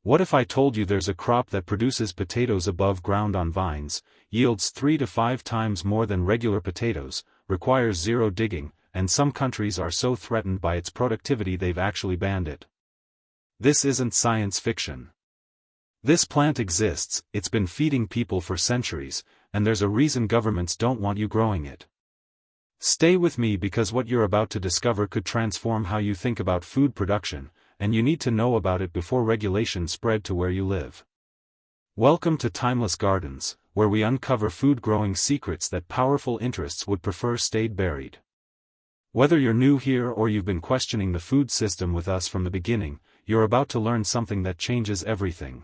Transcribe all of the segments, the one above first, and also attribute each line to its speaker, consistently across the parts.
Speaker 1: What if I told you there's a crop that produces potatoes above ground on vines, yields 3 to 5 times more than regular potatoes, requires zero digging, and some countries are so threatened by its productivity they've actually banned it? This isn't science fiction. This plant exists, it's been feeding people for centuries, and there's a reason governments don't want you growing it. Stay with me because what you're about to discover could transform how you think about food production, and you need to know about it before regulations spread to where you live. Welcome to Timeless Gardens, where we uncover food-growing secrets that powerful interests would prefer stayed buried. Whether you're new here or you've been questioning the food system with us from the beginning, you're about to learn something that changes everything.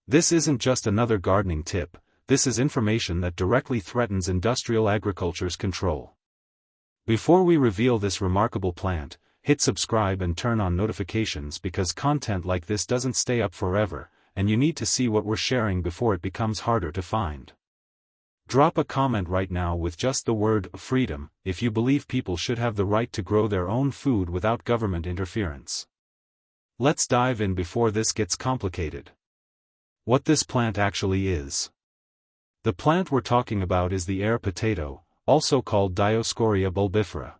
Speaker 1: This isn't just another gardening tip, this is information that directly threatens industrial agriculture's control. Before we reveal this remarkable plant, hit subscribe and turn on notifications because content like this doesn't stay up forever, and you need to see what we're sharing before it becomes harder to find. Drop a comment right now with just the word freedom if you believe people should have the right to grow their own food without government interference. Let's dive in before this gets complicated. What this plant actually is. The plant we're talking about is the air potato, also called Dioscorea bulbifera.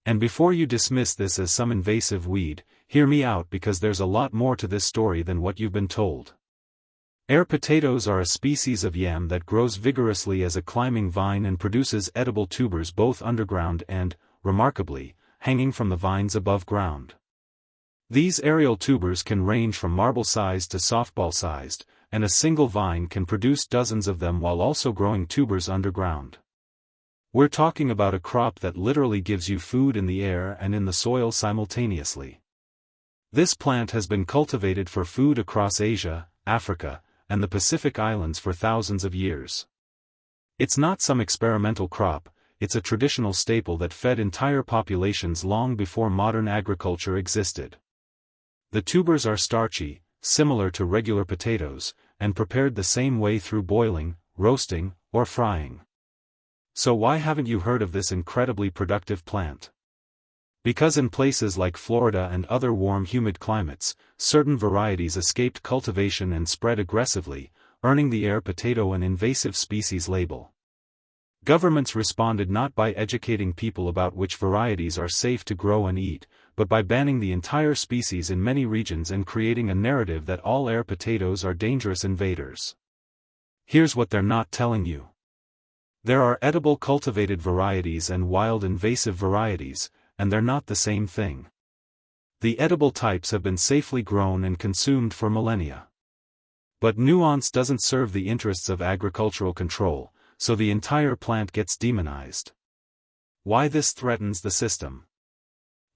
Speaker 1: And before you dismiss this as some invasive weed, hear me out because there's a lot more to this story than what you've been told. Air potatoes are a species of yam that grows vigorously as a climbing vine and produces edible tubers both underground and, remarkably, hanging from the vines above ground. These aerial tubers can range from marble-sized to softball-sized, and a single vine can produce dozens of them while also growing tubers underground. We're talking about a crop that literally gives you food in the air and in the soil simultaneously. This plant has been cultivated for food across Asia, Africa, and the Pacific Islands for thousands of years. It's not some experimental crop, it's a traditional staple that fed entire populations long before modern agriculture existed. The tubers are starchy, similar to regular potatoes, and prepared the same way through boiling, roasting, or frying. So why haven't you heard of this incredibly productive plant? Because in places like Florida and other warm humid climates, certain varieties escaped cultivation and spread aggressively, earning the air potato an invasive species label. Governments responded not by educating people about which varieties are safe to grow and eat, but by banning the entire species in many regions and creating a narrative that all air potatoes are dangerous invaders. Here's what they're not telling you. There are edible cultivated varieties and wild invasive varieties, and they're not the same thing. The edible types have been safely grown and consumed for millennia. But nuance doesn't serve the interests of agricultural control, so the entire plant gets demonized. Why this threatens the system?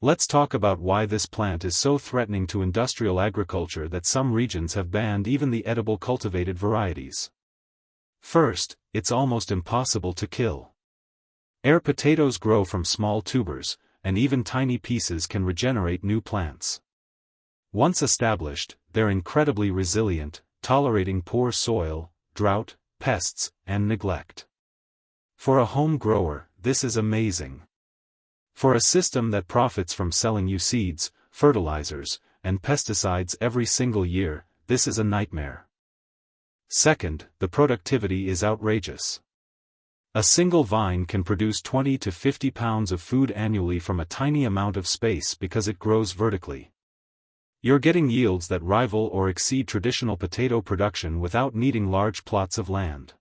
Speaker 1: Let's talk about why this plant is so threatening to industrial agriculture that some regions have banned even the edible cultivated varieties. First, it's almost impossible to kill. Air potatoes grow from small tubers, and even tiny pieces can regenerate new plants. Once established, they're incredibly resilient, tolerating poor soil, drought, pests, and neglect. For a home grower, this is amazing. For a system that profits from selling you seeds, fertilizers, and pesticides every single year, this is a nightmare. Second, the productivity is outrageous. A single vine can produce 20 to 50 pounds of food annually from a tiny amount of space because it grows vertically. You're getting yields that rival or exceed traditional potato production without needing large plots of land.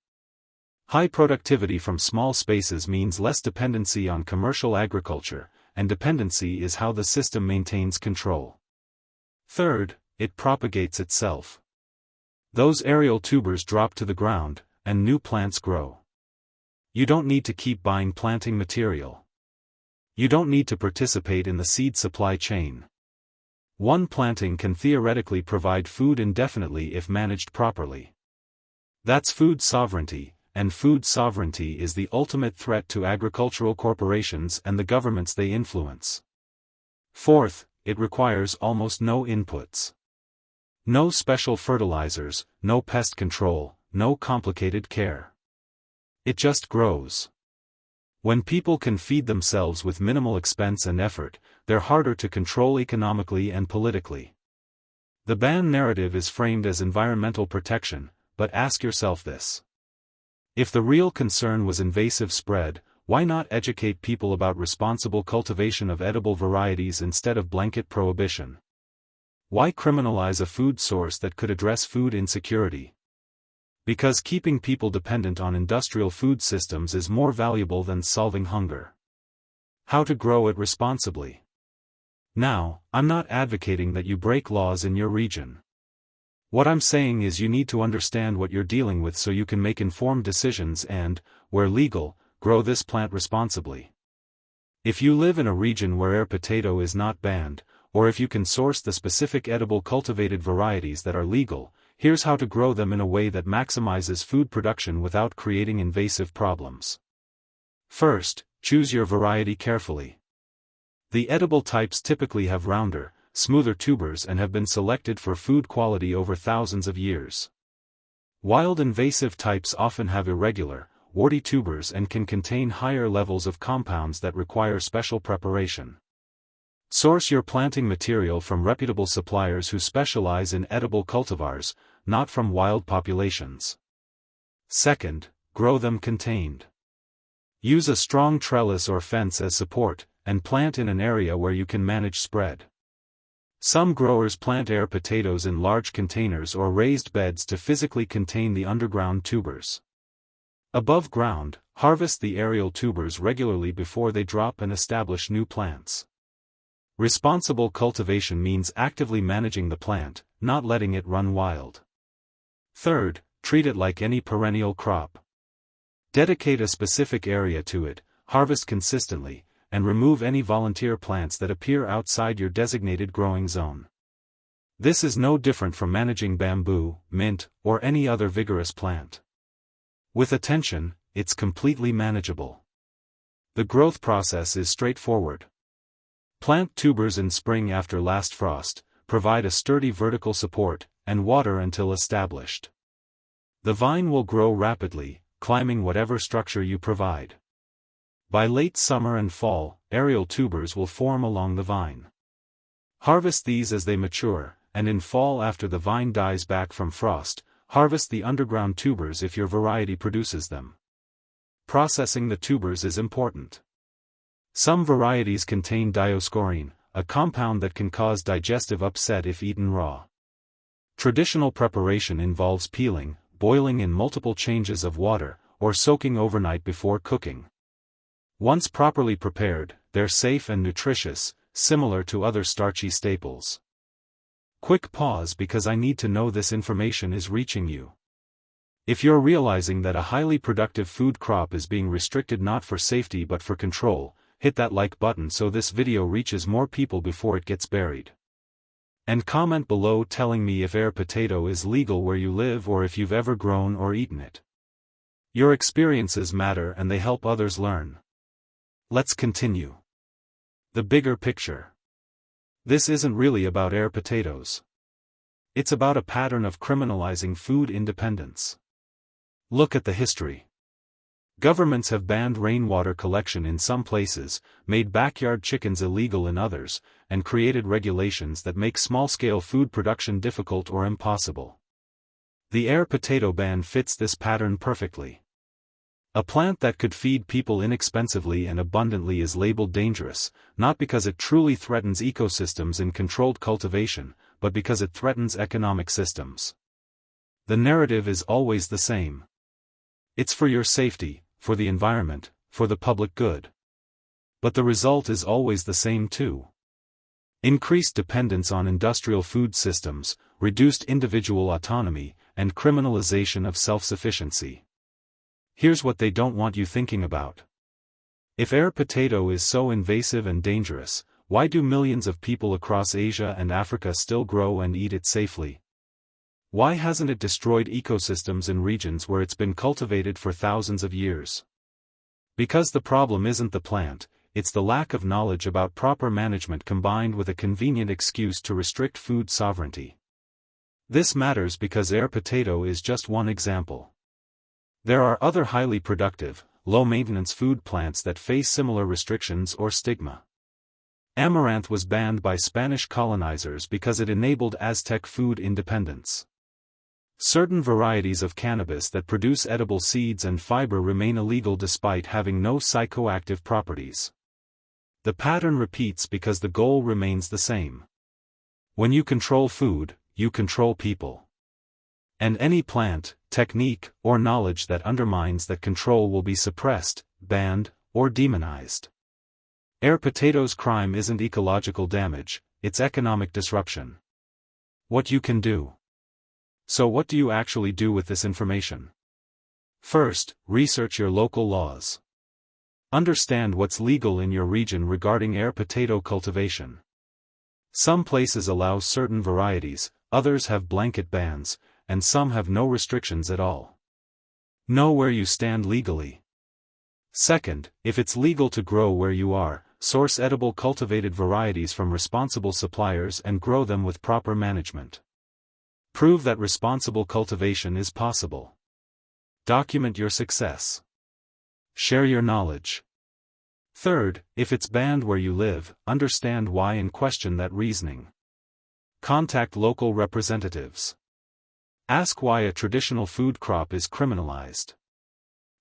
Speaker 1: High productivity from small spaces means less dependency on commercial agriculture, and dependency is how the system maintains control. Third, it propagates itself. Those aerial tubers drop to the ground, and new plants grow. You don't need to keep buying planting material. You don't need to participate in the seed supply chain. One planting can theoretically provide food indefinitely if managed properly. That's food sovereignty, and food sovereignty is the ultimate threat to agricultural corporations and the governments they influence. Fourth, it requires almost no inputs. No special fertilizers, no pest control, no complicated care. It just grows. When people can feed themselves with minimal expense and effort, they're harder to control economically and politically. The ban narrative is framed as environmental protection, but ask yourself this. If the real concern was invasive spread, why not educate people about responsible cultivation of edible varieties instead of blanket prohibition? Why criminalize a food source that could address food insecurity? Because keeping people dependent on industrial food systems is more valuable than solving hunger. How to grow it responsibly. Now, I'm not advocating that you break laws in your region. What I'm saying is you need to understand what you're dealing with so you can make informed decisions and, where legal, grow this plant responsibly. If you live in a region where air potato is not banned, or if you can source the specific edible cultivated varieties that are legal, here's how to grow them in a way that maximizes food production without creating invasive problems. First, choose your variety carefully. The edible types typically have rounder, smoother tubers and have been selected for food quality over thousands of years. Wild invasive types often have irregular, warty tubers and can contain higher levels of compounds that require special preparation. Source your planting material from reputable suppliers who specialize in edible cultivars, not from wild populations. Second, grow them contained. Use a strong trellis or fence as support, and plant in an area where you can manage spread. Some growers plant air potatoes in large containers or raised beds to physically contain the underground tubers. Above ground, harvest the aerial tubers regularly before they drop and establish new plants. Responsible cultivation means actively managing the plant, not letting it run wild. Third, treat it like any perennial crop. Dedicate a specific area to it, harvest consistently, and remove any volunteer plants that appear outside your designated growing zone. This is no different from managing bamboo, mint, or any other vigorous plant. With attention, it's completely manageable. The growth process is straightforward. Plant tubers in spring after last frost, provide a sturdy vertical support, and water until established. The vine will grow rapidly, climbing whatever structure you provide. By late summer and fall, aerial tubers will form along the vine. Harvest these as they mature, and in fall after the vine dies back from frost, harvest the underground tubers if your variety produces them. Processing the tubers is important. Some varieties contain Dioscorea, a compound that can cause digestive upset if eaten raw. Traditional preparation involves peeling, boiling in multiple changes of water, or soaking overnight before cooking. Once properly prepared, they're safe and nutritious, similar to other starchy staples. Quick pause because I need to know this information is reaching you. If you're realizing that a highly productive food crop is being restricted not for safety but for control, hit that like button so this video reaches more people before it gets buried. And comment below telling me if air potato is legal where you live or if you've ever grown or eaten it. Your experiences matter and they help others learn. Let's continue. The bigger picture. This isn't really about air potatoes. It's about a pattern of criminalizing food independence. Look at the history. Governments have banned rainwater collection in some places, made backyard chickens illegal in others, and created regulations that make small-scale food production difficult or impossible. The air potato ban fits this pattern perfectly. A plant that could feed people inexpensively and abundantly is labeled dangerous, not because it truly threatens ecosystems in controlled cultivation, but because it threatens economic systems. The narrative is always the same. It's for your safety, for the environment, for the public good. But the result is always the same too. Increased dependence on industrial food systems, reduced individual autonomy, and criminalization of self-sufficiency. Here's what they don't want you thinking about. If air potato is so invasive and dangerous, why do millions of people across Asia and Africa still grow and eat it safely? Why hasn't it destroyed ecosystems in regions where it's been cultivated for thousands of years? Because the problem isn't the plant, it's the lack of knowledge about proper management combined with a convenient excuse to restrict food sovereignty. This matters because air potato is just one example. There are other highly productive, low-maintenance food plants that face similar restrictions or stigma. Amaranth was banned by Spanish colonizers because it enabled Aztec food independence. Certain varieties of cannabis that produce edible seeds and fiber remain illegal despite having no psychoactive properties. The pattern repeats because the goal remains the same. When you control food, you control people. And any plant, technique, or knowledge that undermines that control will be suppressed, banned, or demonized. Air potatoes' crime isn't ecological damage, it's economic disruption. What you can do. So what do you actually do with this information? First, research your local laws. Understand what's legal in your region regarding air potato cultivation. Some places allow certain varieties, others have blanket bans, and some have no restrictions at all. Know where you stand legally. Second, if it's legal to grow where you are, source edible cultivated varieties from responsible suppliers and grow them with proper management. Prove that responsible cultivation is possible. Document your success. Share your knowledge. Third, if it's banned where you live, understand why and question that reasoning. Contact local representatives. Ask why a traditional food crop is criminalized.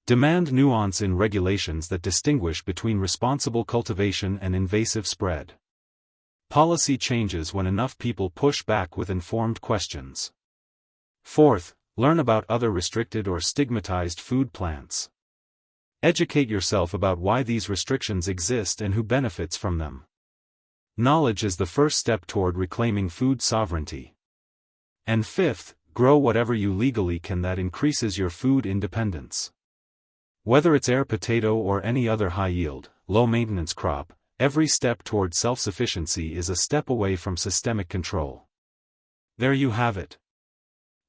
Speaker 1: Demand nuance in regulations that distinguish between responsible cultivation and invasive spread. Policy changes when enough people push back with informed questions. Fourth, learn about other restricted or stigmatized food plants. Educate yourself about why these restrictions exist and who benefits from them. Knowledge is the first step toward reclaiming food sovereignty. And fifth, grow whatever you legally can that increases your food independence. Whether it's air potato or any other high-yield, low-maintenance crop, every step toward self-sufficiency is a step away from systemic control. There you have it.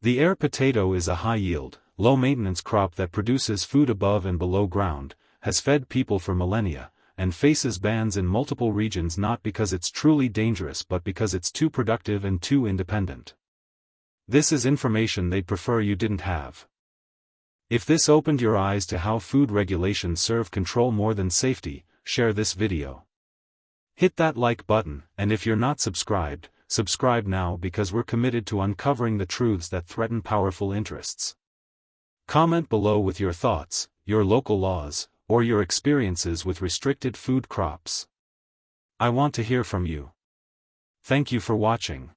Speaker 1: The air potato is a high-yield, low-maintenance crop that produces food above and below ground, has fed people for millennia, and faces bans in multiple regions not because it's truly dangerous but because it's too productive and too independent. This is information they'd prefer you didn't have. If this opened your eyes to how food regulations serve control more than safety, share this video. Hit that like button, and if you're not subscribed, subscribe now because we're committed to uncovering the truths that threaten powerful interests. Comment below with your thoughts, your local laws, or your experiences with restricted food crops. I want to hear from you. Thank you for watching.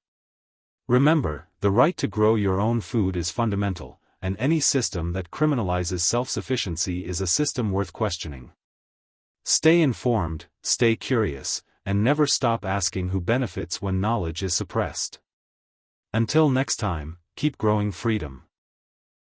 Speaker 1: Remember, the right to grow your own food is fundamental, and any system that criminalizes self-sufficiency is a system worth questioning. Stay informed, stay curious, and never stop asking who benefits when knowledge is suppressed. Until next time, keep growing freedom.